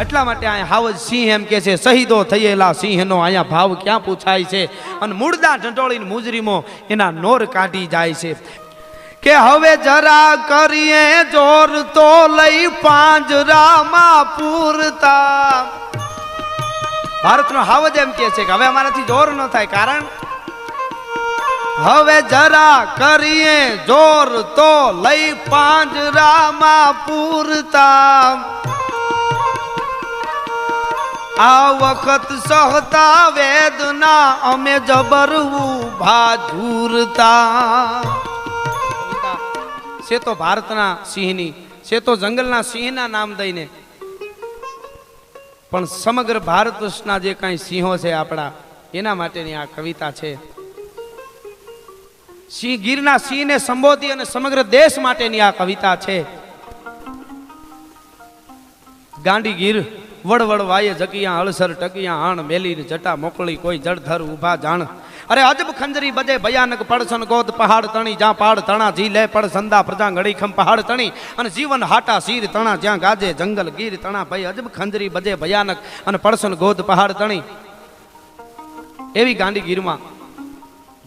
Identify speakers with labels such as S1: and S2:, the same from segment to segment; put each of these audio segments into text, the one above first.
S1: એટલા માટે અહીંયા હાવજ સિંહ એમ કે છે, શહીદો થયેલા સિંહનો અહીંયા ભાવ ક્યાં પૂછાય છે, અને મૂળદા ઢંઢોળીને મુજરીમો એના નોર કાઢી જાય છે કે હવે જરા કરીએ જોર તો લઈ પાંજરામાં પૂરતા. ભારતનો હાવજ એમ કે છે કે હવે અમારાથી જોર ન થાય, કારણ હવે જરા કરીએ જોર તો લઈ પાંજરામાં પૂરતા. આ વખત સહતા વેદના અમે જબર ઉભા ઝૂરતા. છે તો ભારતના સિંહની, છે તો જંગલના સિંહના નામ દઈને, પણ સમગ્ર ભારત વર્ષના જે કાંઈ સિંહો છે આપણા, એના માટેની આ કવિતા છે. સિંહ ગીરના સિંહને સંબોધી અને સમગ્ર દેશ માટેની આ કવિતા છે. ગાંડી ગીર વડવડ વાયે જકિયા અળસર ટકિયા આણ મેલીને જટા મોકળી કોઈ જળધર ઉભા જાણ. અરે અજબ ખંજરી બજે ભયાનક પડસન ગોદ પહાડ તણી જ્યાં પાડ તણા જી લે પડ સંદા પ્રજા ગળીખમ પહાડ તણી અને જીવન હાટા શીર તણા જ્યાં ગાજે જંગલ ગીર તણા. ભાઈ અજબ ખંજરી બજે ભયાનક અને પડસન ગોદ પહાડ તણી. એવી ગાંડી ગીરમાં,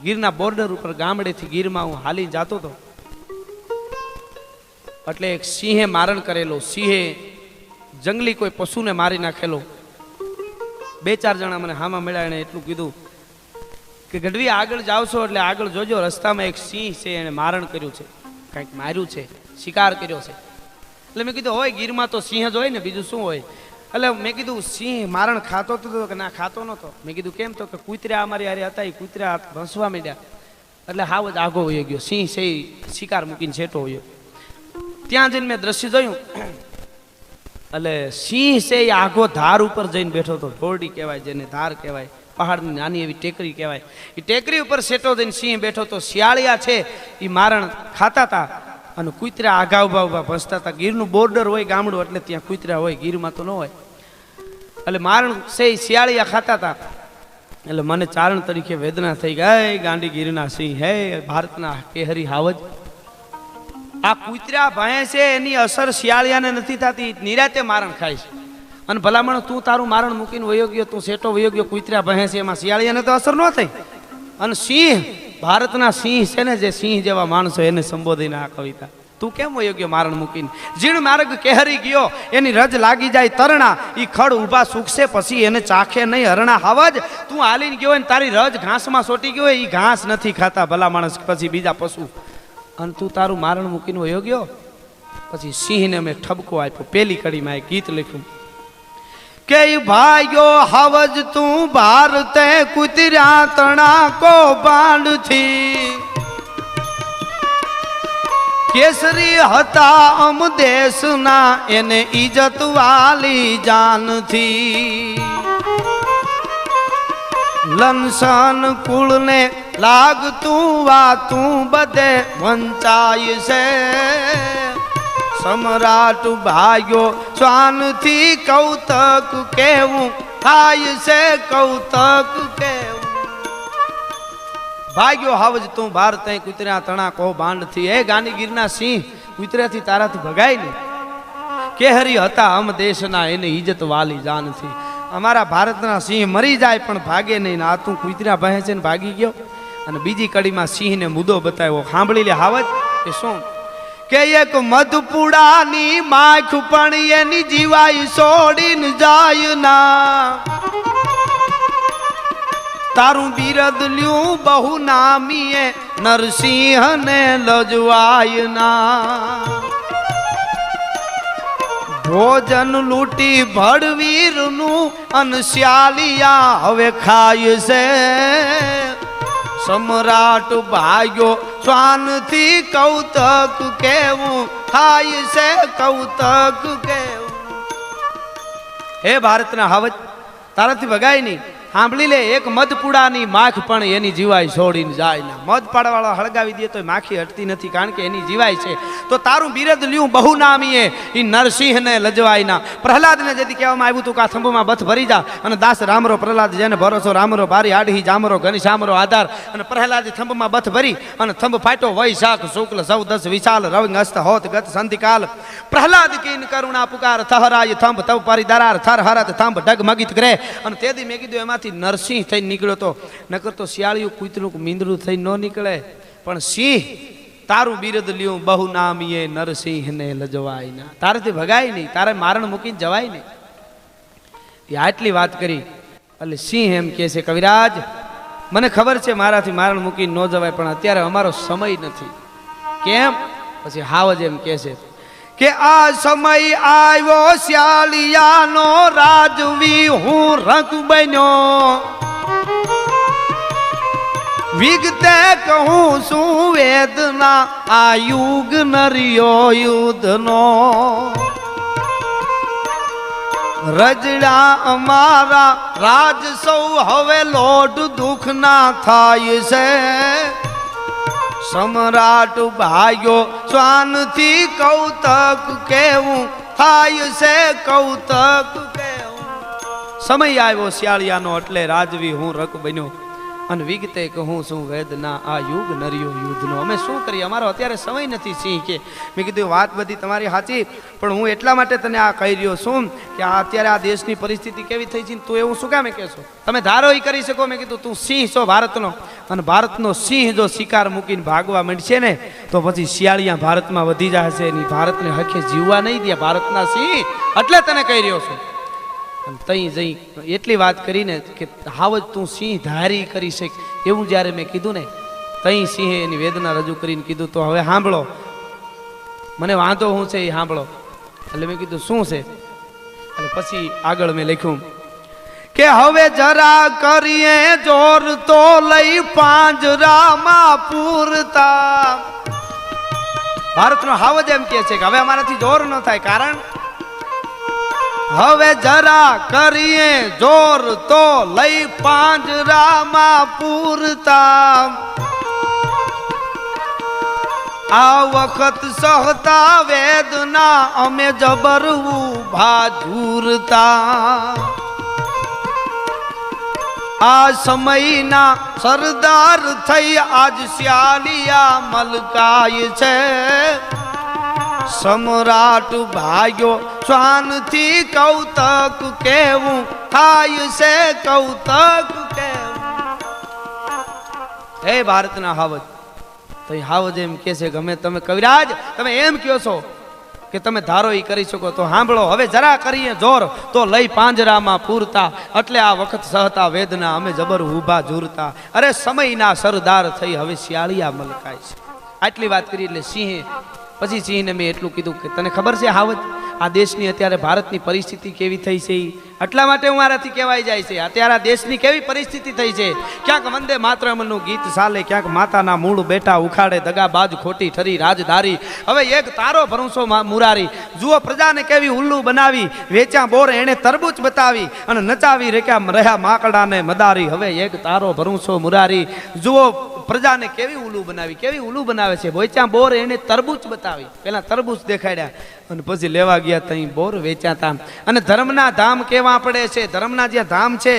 S1: ગીરના બોર્ડર ઉપર ગામડેથી ગીરમાં હું હાલી જાતો હતો, એટલે એક સિંહે મારણ કરેલો, સિંહે જંગલી કોઈ પશુને મારી નાખેલો. બે ચાર જણા મને હામાં મળ્યા, એને એટલું કીધું કે ગઢવી આગળ જાવ છો એટલે આગળ જોજો, રસ્તામાં એક સિંહ છે એને મારણ કર્યું છે, કંઈક માર્યું છે, શિકાર કર્યો છે. એટલે મેં કીધું હોય ગીરમાં તો સિંહ જ હોય ને, બીજું શું હોય. એટલે મેં કીધું સિંહ મારણ ખાતો હતો કે ના ખાતો નહોતો. મેં કીધું કેમ, તો કે કૂતરા અમારી હારે હતા, એ કૂતરા ભસવા માંડ્યા એટલે હાવ જ આગો વયો ગયો. સિંહ છે શિકાર મૂકીને છેટો વયો. ત્યાં જઈને મેં દ્રશ્ય જોયું, એટલે સિંહ છે એ આઘો ધાર ઉપર જઈને બેઠો હતો. ઢોરડી કહેવાય જેને, ધાર કહેવાય, પહાડની નાની એવી ટેકરી કહેવાય. એ ટેકરી ઉપર સેટો જઈને સિંહ બેઠો હતો. શિયાળિયા છે એ મારણ ખાતા હતા અને કૂતરા આઘા ઉભા ઉભા ભસતા હતા. ગીરનું બોર્ડર હોય ગામડું, એટલે ત્યાં કૂતરા હોય, ગીરમાં તો ન હોય. એટલે મારણ છે એ શિયાળિયા ખાતા હતા. એટલે મને ચારણ તરીકે વેદના થઈ ગઈ. ગાંડી ગીરના સિંહ, હે ભારતના કેહરી હાવજ, આ કૂતરા ભાંય છે એની અસર શિયાળિયાને નથી થતી, નિરાતે મારણ ખાય છે. અને ભલામણ તું તારું મારણ મૂકીને વયો ગયો, તું સેટો વયો ગયો, કૂતરા ભાંય છે એમાં શિયાળિયાને તો અસર ન થઈ. અને સિંહ, ભારતના સિંહ છે ને, જે સિંહ જેવા માણસો, એને સંબોધીને આ કવિતા. તું કેમ વયો ગયો મારણ મૂકીને? જીણ માર્ગ કેહરી ગયો, એની રજ લાગી જાય તરણા, ઈ ખડ ઊભા સુખશે પછી એને ચાખે નહીં હરણા. હાવજ, તું હાલીને ગયો ને તારી રજ ઘાસમાં સોટી ગયો, એ ઘાસ નથી ખાતા ભલા માણસ, પછી બીજા પશુ, અને તું તારું મારણ મૂકીને વયો ગયો. પછી સિંહને મેં ઠપકો આપ્યો. પેલી કડીમાં એક ગીત લખ્યું કે ભાઈઓ હાવજ તું ભારતે કુતરા તણા કો બાંધથી, કેસરી હતા અમ દેશના એને ઇજ્જત વાલી જાનથી. લનસન કુળને લાગતું વાતું બધે વંચાય છે. સમ્રાટ ભાઈઓ શ્વાનથી કૌતક કેવું થાય છે, કૌતક કેવું. ભાગ્યો હાવજ તું ભારત કૂતરા તણા કો બાંધથી. હે ગાંડી ગીરના સિંહ, કૂતરાથી તારાથી ભગાય ને. કેહરી હતા અમ દેશના એને ઇજ્જત વાલી જાનથી. અમારા ભારતના સિંહ મરી જાય પણ ભાગે નહીં, આ તું કૂતરા ભહે છે ને ભાગી ગયો. અને બીજી કડીમાં સિંહને મુદ્દો બતાવ્યો. સાંભળી લે હાવજ કે શું કે એક મધપુડાની માખ પણ એની જીવાય છોડીને જાય ના. તારું બિરદ લ્યું બહુ નામીએ નરસિંહ ને લજવાય ના. ભોજન લૂટી ભડવીરનું અનશ્યાલિયા હવે ખાય છે. સમ્રાટ ભાઈઓ શ્વાનથી કૌતક કેવું થાય છે, કૌતક કેવું. હે ભારતના હાવજ, તારાથી ભગાય નહીં. સાંભળી લે, એક મધપુડાની માખ પણ એની જીવાય છોડીને જાય ના. મધ પાડવાળો હળગાવી દે તો માખી હટતી નથી, કારણ કે એની જીવાય છે. તો તારું બિરદ લ્યું બહુ નામીએ, ઈ નરસિંહને લજવાય ના. પ્રહલાદને જેથી કહેવામાં આવ્યું હતું કે આ થંભમાં બથ ભરી જા, અને દાસ રામરો પ્રહલાદ જેને ભરોસો રામરો બારી આડી જામરો ઘનશ્યામરો આધાર. અને પ્રહલાદ થંભમાં બથ ભરી અને થંભ ફાટ્યો વૈશાખ શુક્લ 14 વિશાલ રવિ હસ્ત હોત ગત સંધિકાલ. પ્રહલાદ કીન કરુણા પુકાર થહરાય થંભ તવ પરી દરાર થર હરત થંભ ડગ મગિત કરે. અને તેથી મેં કીધું એમાંથી નરસિંહ થઈને નીકળ્યો તો, નકર તો શિયાળિયું કૂતરું મીંદડું થઈ ન નીકળે. પણ સિંહ તારું બિરદ લ્યું બહુ નામીએ, નરસિંહને લજવાય ના. તારેથી ભગાય નહીં, તારે મારણ મૂકીને જવાય નહીં. એ આટલી વાત કરી એટલે સિંહ એમ કહે છે, કવિરાજ મને ખબર છે મારાથી મારણ મૂકીને ન જવાય, પણ અત્યારે અમારો સમય નથી. કેમ? પછી હાવજ એમ કહે છે કે આ સમય આવ્યો શિયાળિયાનો, રાજવી હું રંગ બન્યો. વિગતે કહું શું વેદના, આ યુગ નરિયો યુદ્ધનો. રજડા અમારા રાજ સૌ હવે લોટ દુઃખ ના થાય છે. સમ્રાટ ભાગ્યો શ્વાનથી કૌતક કેવું થાય છે, કૌતક કેવું. સમય આવ્યો શિયાળિયાનો એટલે રાજવી હું રક બન્યો. અને વિગતે કહું શું વેદના, આ યુગ નરિયો યુદ્ધનો. અમે શું કરીએ, અમારો અત્યારે સમય નથી. સિંહ કે મેં કીધું વાત બધી તમારી સાચી, પણ હું એટલા માટે તને આ કહી રહ્યો છું કે આ અત્યારે આ દેશની પરિસ્થિતિ કેવી થઈ છે, તું એવું શું કામે કહેશો? તમે ધારો એ કરી શકો. મેં કીધું તું સિંહ છો ભારતનો, અને ભારતનો સિંહ જો શિકાર મૂકીને ભાગવા માંડશે ને તો પછી શિયાળિયા ભારતમાં વધી જશે. એની ભારતને હકે જીવવા નહીં દે ભારતના સિંહ. એટલે તને કહી રહ્યો છું. અને તઈ જઈ એટલી વાત કરીને કે હાવજ તું સિંહ ધારી કરી શક, એવું જ્યારે મેં કીધું ને, તઈ સિંહે એની વેદના રજૂ કરીને કીધું તો હવે સાંભળો, મને વાંધો શું છે એ સાંભળો. એટલે મેં કીધું શું છે? એટલે પછી આગળ મેં લખ્યું કે હવે જરા કરીએ જોર તો લઈ પાંજરામાં પૂરતા. ભારતનો હાવજ એમ કહે છે કે હવે અમારાથી જોર ન થાય, કારણ હવે જરા કરીએ જોર તો લઈ પાંજરામાં પૂરતા. આ વખત સહતા વેદના અમે જબર ઉભા ઝૂરતા. આ સમયના સરદાર થઈ આજ શિયાળિયા મલકાય છે. સમ્રાટ ભાગ્યો શ્વાનથી કૌતક કેવું થાય છે, કૌતક કેવું. હે ભારતના હાવજ, તો હાવજ એમ કે છે કે અમે તમે કવિરાજ તમે એમ કહો છો કે તમે ધારો એ કરી શકો, તો સાંભળો હવે જરા કરીએ જોર તો લઈ પાંજરામાં પૂરતા. એટલે આ વખત સહતા વેદના અમે જબર ઊભા ઝૂરતા. અરે સમયના સરદાર થઈ હવે શિયાળિયા મલકાય છે. આટલી વાત કરી એટલે સિંહે પછી સિંહને મેં એટલું કીધું કે તને ખબર છે હાવજ, આ દેશની અત્યારે ભારતની પરિસ્થિતિ કેવી થઈ છે? એટલા માટે હું મારાથી કહેવાય જાય છે અત્યારે આ દેશની કેવી પરિસ્થિતિ થઈ છે. ક્યાંક વંદે માતરમનું ગીત ચાલે, ક્યાંક માતાના મૂળ બેટા ઉખાડે, દગાબાજ ખોટી ઠરી રાજધારી. હવે એક તારો ભરોસો મુરારી. જુઓ પ્રજાને કેવી ઉલ્લુ બનાવી, વેચા બોર એણે તરબૂચ બતાવી, અને નચાવી રહ્યા માકડાને મદારી. હવે એક તારો ભરોસો મુરારી. જુઓ પ્રજાને કેવી ઉલ્લુ બનાવી, કેવી ઉલ્લુ બનાવે છે. વેચા બોર એને તરબૂચ બતાવી, પેલા તરબૂચ દેખાડ્યા અને પછી લેવા ગયા તઈ બોર વેચાતા. અને ધર્મના ધામ કેવા પડે છે, ધર્મના જ્યાં ધામ છે,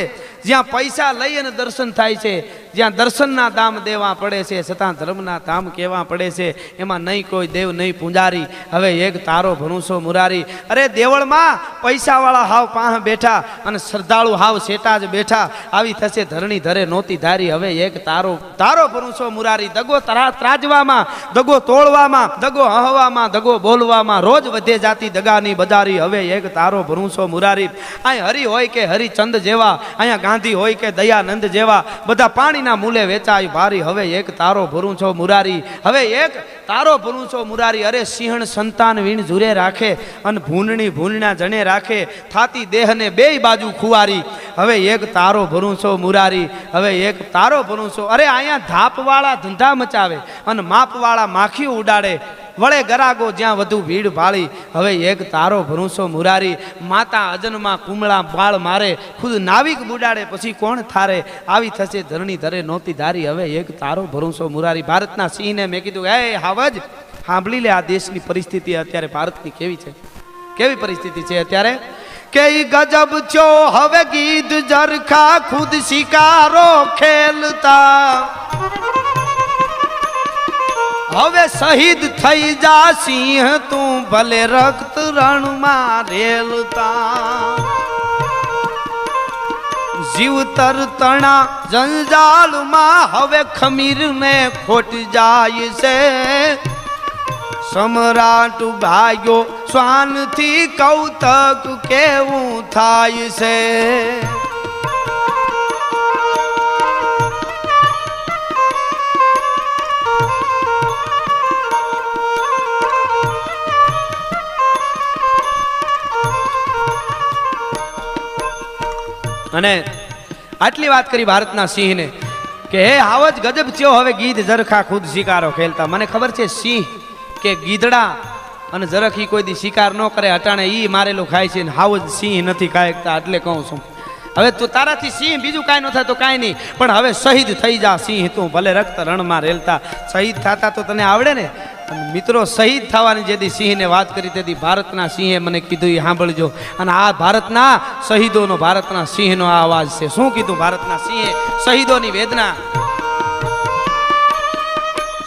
S1: જ્યાં પૈસા લઈ અને દર્શન થાય છે, જ્યાં દર્શનના દામ દેવા પડે છે, છતાં ધર્મના ધામ કેવા પડે છે. એમાં નહીં કોઈ દેવ નહીં પૂંજારી. હવે એક તારો ભરોસો મુરારી. અરે દેવળમાં પૈસાવાળા હાવ પાહ બેઠા અને શ્રદ્ધાળુ હાવ શેટા જ બેઠા. આવી થશે ધરણી ધરે નોતી ધારી. હવે એક તારો ભરોસો મુરારી. દગો ત્રાજવામાં, દગો તોડવામાં, દગો હવામાં, દગો બોલવામાં, રોજ વધે જાતી દગાની બજારી. હવે એક તારો ભરોસો મુરારી. અહીં હરિ હોય કે હરિચંદ જેવા, અહીંયા ગાંધી હોય કે દયાનંદ જેવા, બધા પાણીના મૂલે વેચાય ભારી. હવે એક તારો ભરોસો મુરારી. હવે એક તારો ભરોસો મુરારી. અરે સિંહણ સંતાન વીણ ઝુરે રાખે, અને ભૂનણી ભૂનણા જણે રાખે, થાતી દેહને બેય બાજુ ખુવારી. હવે એક તારો ભરોસો મુરારી. હવે એક તારો ભરોસો. અરે અહીંયા ધાપવાળા ધંધા મચાવે અને માપવાળા માખી ઉડાડે. વળે ગરાગો જ્યાં વધુ ભીડ ભાળી, હવે એક તારો ભરૂસો મુરારી, માતા અજનમાં કુમળા બાળ મારે, ખુદ નાવિક બુડાડે પછી કોણ થારે, આવી થશે ધરણી ધરે નહોતી ધારી, હવે એક તારો ભરૂસો મુરારી. ભારતના સિંહને મેં કીધું, હે હાવજ, સાંભળી લે આ દેશની પરિસ્થિતિ અત્યારે ભારતની કેવી છે, કેવી પરિસ્થિતિ છે અત્યારે. કે ગજબ છો હવે ગીધ જરખા ખુદ શિકારો ખેલતા, હવે શહીદ થઈ જા સિંહ તું ભલે રક્ત રણમાં રેલતા, જીવતર તણા જંજાલમાં હવે ખમીર ને ખોટ જાય છે, સમ્રાટ ભાગ્યો શ્વાનથી કૌતક કેવું થાય છે. અને આટલી વાત કરી ભારતના સિંહને કે હે હાવજ ગજબ થયો હવે ગીધ જરખા ખુદ શિકારો ખેલતા. મને ખબર છે સિંહ કે ગીધડા અને જરખી કોઈ દી શિકાર ન કરે, અટાણે ઈ મારેલું ખાય છે, હાવજ સિંહ નથી ખાય શકતા, એટલે કહું છું હવે તું તારાથી સિંહ બીજું કાંઈ ન થાય તો કાંઈ નહીં, પણ હવે શહીદ થઈ જા સિંહ તું ભલે રક્ત રણમાં રેલતા. શહીદ થતા તો તને આવડે ને. મિત્રો, શહીદ થવાની જેથી સિંહને વાત કરી તેથી ભારતના સિંહે મને કીધું એ સાંભળજો. અને આ ભારતના શહીદોનો, ભારતના સિંહનો આ અવાજ છે. શું કીધું ભારતના સિંહે? શહીદોની વેદના.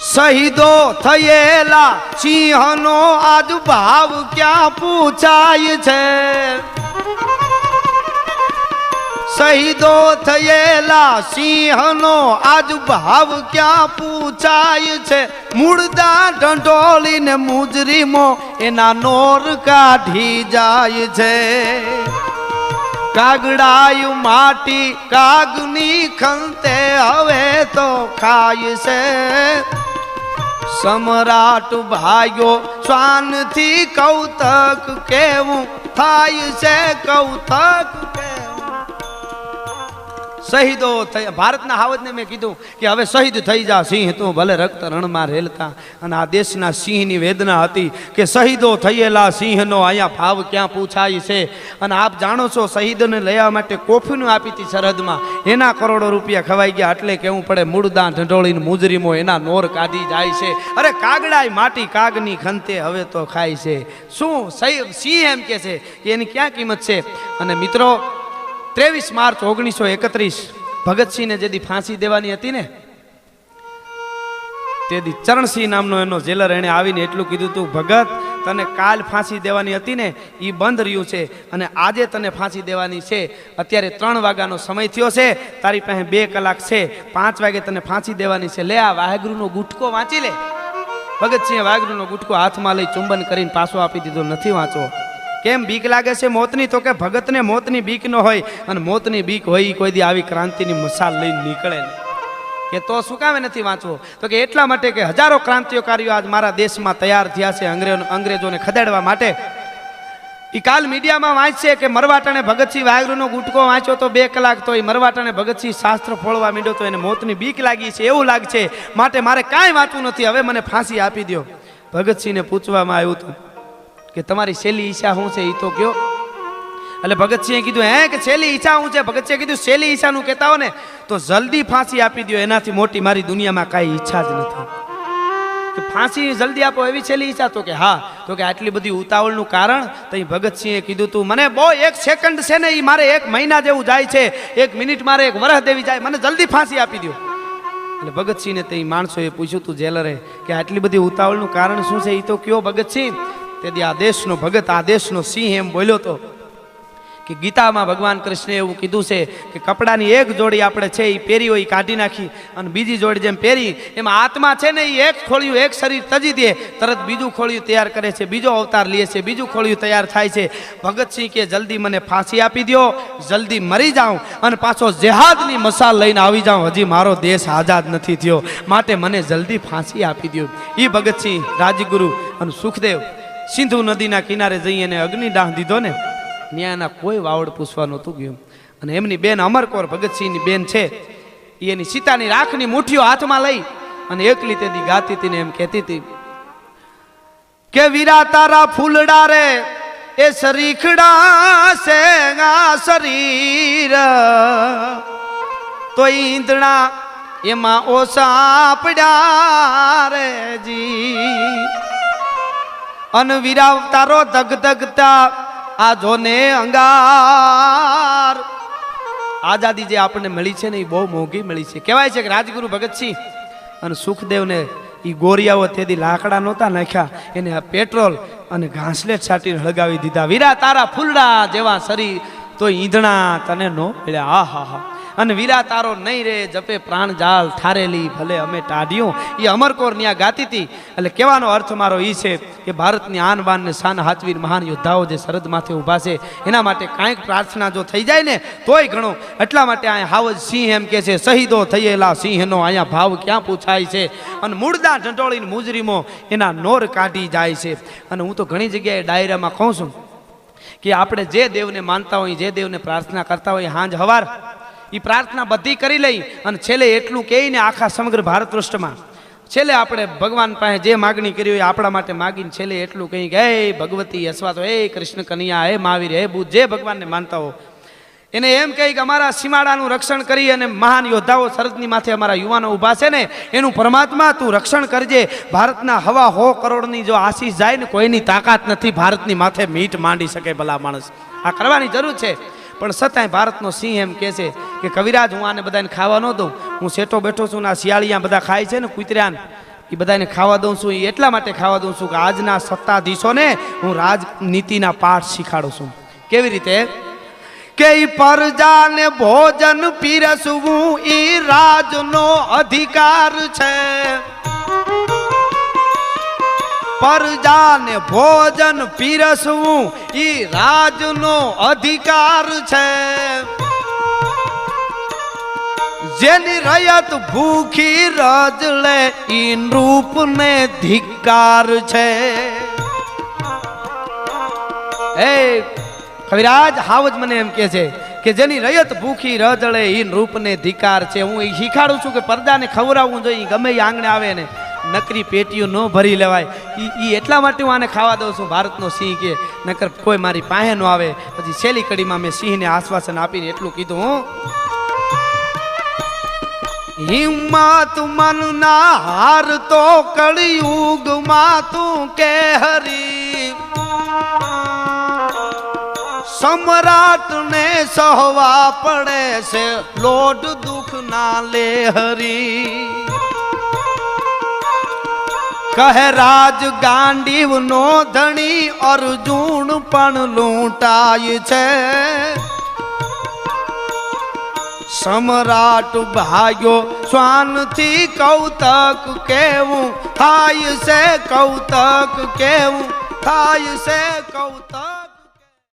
S1: શહીદો થયેલા સિંહનો આજ ભાવ ક્યાં પૂછાય છે, શહીદો થયેલા સિંહનો આજ ભાવ ક્યાં પૂછાય છે, મૂળદા ઢંઢોળીને મુજરીમો એના નોર કાઢી જાય છે, કાગડાયું માટી કાગની ખંતે હવે તો ખાય છે, સમ્રાટ ભાગ્યો શ્વાનથી કૌતક કેવું થાય છે, કૌતક શહીદો થઈ. ભારતના હાવજને મેં કીધું કે હવે શહીદ થઈ જા સિંહ તું ભલે રક્ત રણમાં રેલતા. અને આ દેશના સિંહની વેદના હતી કે શહીદો થયેલા સિંહનો અહીંયા ભાવ ક્યાં પૂછાય છે. અને આપ જાણો છો શહીદોને લેવા માટે કોફીનું આપી હતી સરહદમાં, એના કરોડો રૂપિયા ખવાઈ ગયા. એટલે કેવું પડે મૂળદા ઢંઢોળીને મુજરીમો એના નોર કાઢી જાય છે. અરે કાગડાય માટી કાગની ખંતે હવે તો ખાય છે. શું સિંહ એમ કે છે કે એની ક્યાં કિંમત છે. અને મિત્રો, 23 માર્ચ 1931 ભગતસિંહને જેથી ફાંસી દેવાની હતી ને, તેથી ચરણસિંહ નામનો એનો જેલર એને આવીને એટલું કીધું તું, ભગત તને કાલ ફાંસી દેવાની હતી ને એ બંધ રહ્યું છે, અને આજે તને ફાંસી દેવાની છે. અત્યારે 3 વાગ્યાનો સમય થયો છે, તારી પાસે 2 કલાક છે, 5 વાગે તને ફાંસી દેવાની છે. લે આ વાહેગુરુનો ગુટકો વાંચી લે. ભગતસિંહે વાહેગુરુનો ગુટકો હાથમાં લઈ ચુંબન કરીને પાછો આપી દીધો. નથી વાંચવો. કેમ બીક લાગે છે મોતની? તો કે ભગતને મોતની બીક ન હોય, અને મોતની બીક હોય કોઈ દી આવી ક્રાંતિની મસાલ લઈને નીકળે ને. કે તો શું કામે નથી વાંચવો? તો કે એટલા માટે કે હજારો ક્રાંતિકારીઓ આજ મારા દેશમાં તૈયાર થયા છે અંગ્રેજોને ખદેડવા માટે. એ કાલ મીડિયામાં વાંચશે કે મરવાટાણે ભગતસિંહ વાહેગુરુનો ગુટકો વાંચ્યો તો 2 કલાક, તો એ મરવાટાણે ભગતસિંહ શાસ્ત્ર ફોડવા માંડ્યો તો એને મોતની બીક લાગી છે એવું લાગશે, માટે મારે કાંઈ વાંચવું નથી, હવે મને ફાંસી આપી દો. ભગતસિંહને પૂછવામાં આવ્યું હતું કે તમારી છેલ્લી ઈચ્છા શું છે એ તો કયો. એટલે ભગતસિંહે કીધું હે કે છેલ્લી ઈચ્છા શું છે? ભગતસિંહે કીધું છેલ્લી ઈચ્છાનું કહેતા હો ને તો જલ્દી ફાંસી આપી દો, એનાથી મોટી મારી દુનિયામાં કાંઈ ઈચ્છા જ નથી. કે ફાંસી જલ્દી આપો એવી છેલ્લી ઈચ્છા? તો કે હા. તો કે આટલી બધી ઉતાવળનું કારણ? તો ભગતસિંહે કીધું તું મને બહુ 1 સેકન્ડ છે ને એ મારે 1 મહિના જેવું જાય છે, 1 મિનિટ મારે 1 વર્ષ દેવી જાય, મને જલ્દી ફાંસી આપી દો. એટલે ભગતસિંહને તે માણસોએ પૂછ્યું તું જેલરે કે આટલી બધી ઉતાવળનું કારણ શું છે એ તો કયો ભગતસિંહ. તેથી આ દેશનો ભગત, આ દેશનો સિંહ એમ બોલ્યો તો કે ગીતામાં ભગવાન કૃષ્ણે એવું કીધું છે કે કપડાની 1 જોડી આપણે છે એ પહેરી હોય કાઢી નાખી, અને બીજી જોડી જેમ પહેરી એમાં આત્મા છે ને એ 1 ખોળિયું 1 શરીર તજી દે, તરત બીજું ખોળિયું તૈયાર કરે છે, બીજો અવતાર લે છે, બીજું ખોળિયું તૈયાર થાય છે. ભગતસિંહ કે જલ્દી મને ફાંસી આપી દો, જલ્દી મરી જાઉં અને પાછો જેહાદની મસાલ લઈને આવી જાઉં, હજી મારો દેશ આઝાદ નથી થયો, માટે મને જલ્દી ફાંસી આપી દો. એ ભગતસિંહ, રાજગુરુ અને સુખદેવ સિંધુ નદીના કિનારે જઈ અને અગ્નિદાહ દીધો ને, ન્યાયના કોઈ વાવડ પૂછવા નહોતું ગયું. અને એમની બેન અમરકોર ભગતસિંહની બેન છે, એની સીતાની રાખની મુઠ્ઠીઓ હાથમાં લઈ અને એકલી તેથી ગાતી હતી ને એમ કહેતી હતી કે વીરા તારા ફૂલડા રે એ સરીખડા છે શરીર તો ઈંધણા એમાં ઓસા પડ્યા રે જી અન વીરા તારો ધગધગતા આ જોને અંગાર આઝાદી જે આપણને મળી છે ને એ બહુ મોંઘી મળી છે. કહેવાય છે કે રાજગુરુ ભગતસિંહ અને સુખદેવને એ ગોરિયાઓ તેથી લાકડા નહોતા નાખ્યા, એને આ પેટ્રોલ અને ઘાસલેટ છાંટીને હળગાવી દીધા. વીરા તારા ફૂલડા જેવા શરીર તો ઈંધણા તને નો મળ્યા. આ હા હા. અને વીરા તારો નહીં રે જપે પ્રાણ જાલ ઠારેલી ભલે અમે ટાઢ્યું. એ અમરકોર ન્યા ગાતી હતી. એટલે કહેવાનો અર્થ મારો એ છે કે ભારતની આન બાન ને શાન હાચવીર મહાન યોદ્ધાઓ જે સરહદ માથે ઊભા છે એના માટે કાંઈક પ્રાર્થના જો થઈ જાય ને તોય ઘણો. એટલા માટે અહીંયા હાવજ સિંહ એમ કે છે શહીદો થયેલા સિંહનો અહીંયા ભાવ ક્યાં પૂછાય છે. અને મૂળદા ઢંટોળીને મુજરીમો એના નોર કાઢી જાય છે. અને હું તો ઘણી જગ્યાએ ડાયરામાં કહું છું કે આપણે જે દેવને માનતા હોય જે દેવને પ્રાર્થના કરતા હોય હાંજ હવાર એ પ્રાર્થના બધી કરી લઈ અને છેલ્લે એટલું કહીને આખા સમગ્ર ભારત પૃષ્ઠમાં છેલ્લે આપણે ભગવાન પાસે જે માગણી કરી હોય આપણા માટે માગીને છેલ્લે એટલું કહી કે હે ભગવતી અથવા તો હે કૃષ્ણ કનૈયા હે મહાવીર હે બુદ્ધ જે ભગવાનને માનતા હો એને એમ કહી કે અમારા સીમાડાનું રક્ષણ કરી અને મહાન યોદ્ધાઓ સરહદની માથે અમારા યુવાનો ઊભા છે ને એનું પરમાત્મા તું રક્ષણ કરજે. ભારતના 1.25 કરોડની જો આશીષ જાય ને કોઈની તાકાત નથી ભારતની માથે મીટ માંડી શકે ભલા માણસ. આ કરવાની જરૂર છે. પણ છતાંય ભારતનો સિંહ એમ કહે છે કે કવિરાજ હું આને બધાને ખાવા ન દઉં. હું સેટો બેઠો છું ને આ શિયાળિયા બધા ખાય છે ને કૂતર્યાને એ બધાને ખાવા દઉં છું. એ એટલા માટે ખાવા દઉં છું કે આજના સત્તાધીશોને હું રાજનીતિના પાઠ શીખાડું છું. કેવી રીતે કે પ્રજાને ભોજન પીરસવું એ રાજનો અધિકાર છે. પ્રજાને ભોજન પીરસવું ઈ રાજનો અધિકાર છે. જેની રયત ભૂખી રજળે ઈ નૃપને ધિક્કાર છે. એ કવિરાજ હાવજ મને એમ કે છે કે જેની રયત ભૂખી રજળે ઈ નૃપને ધિક્કાર છે. હું એ શીખાડું છું કે પરદાને ખવડાવવું જોઈએ ગમે એ આંગણે આવે ને નકરી પેટીઓ ન ભરી લેવાય. એ એટલા માટે હું આને ખાવા દઉં છું ભારતનો સિંહ કે નકર કોઈ મારી પાસે ન આવે. પછી છેલ્લી કડીમાં મેં સિંહને આશ્વાસન આપીને એટલું કીધું હું હિંમત મનના હાર તો કળિયુગમાં તું કે હરી સમ્રાટને સહવા પડે છે લોડ દુઃખ ના લે હરી. કહે રાજ ગાંડીવ નો ધણી અર્જુન પણ લૂંટાય છે. સમ્રાટ ભાગ્યો શ્વાનથી કૌતક કેવું થાય છે કૌતક કેવું થાય છે કૌતક.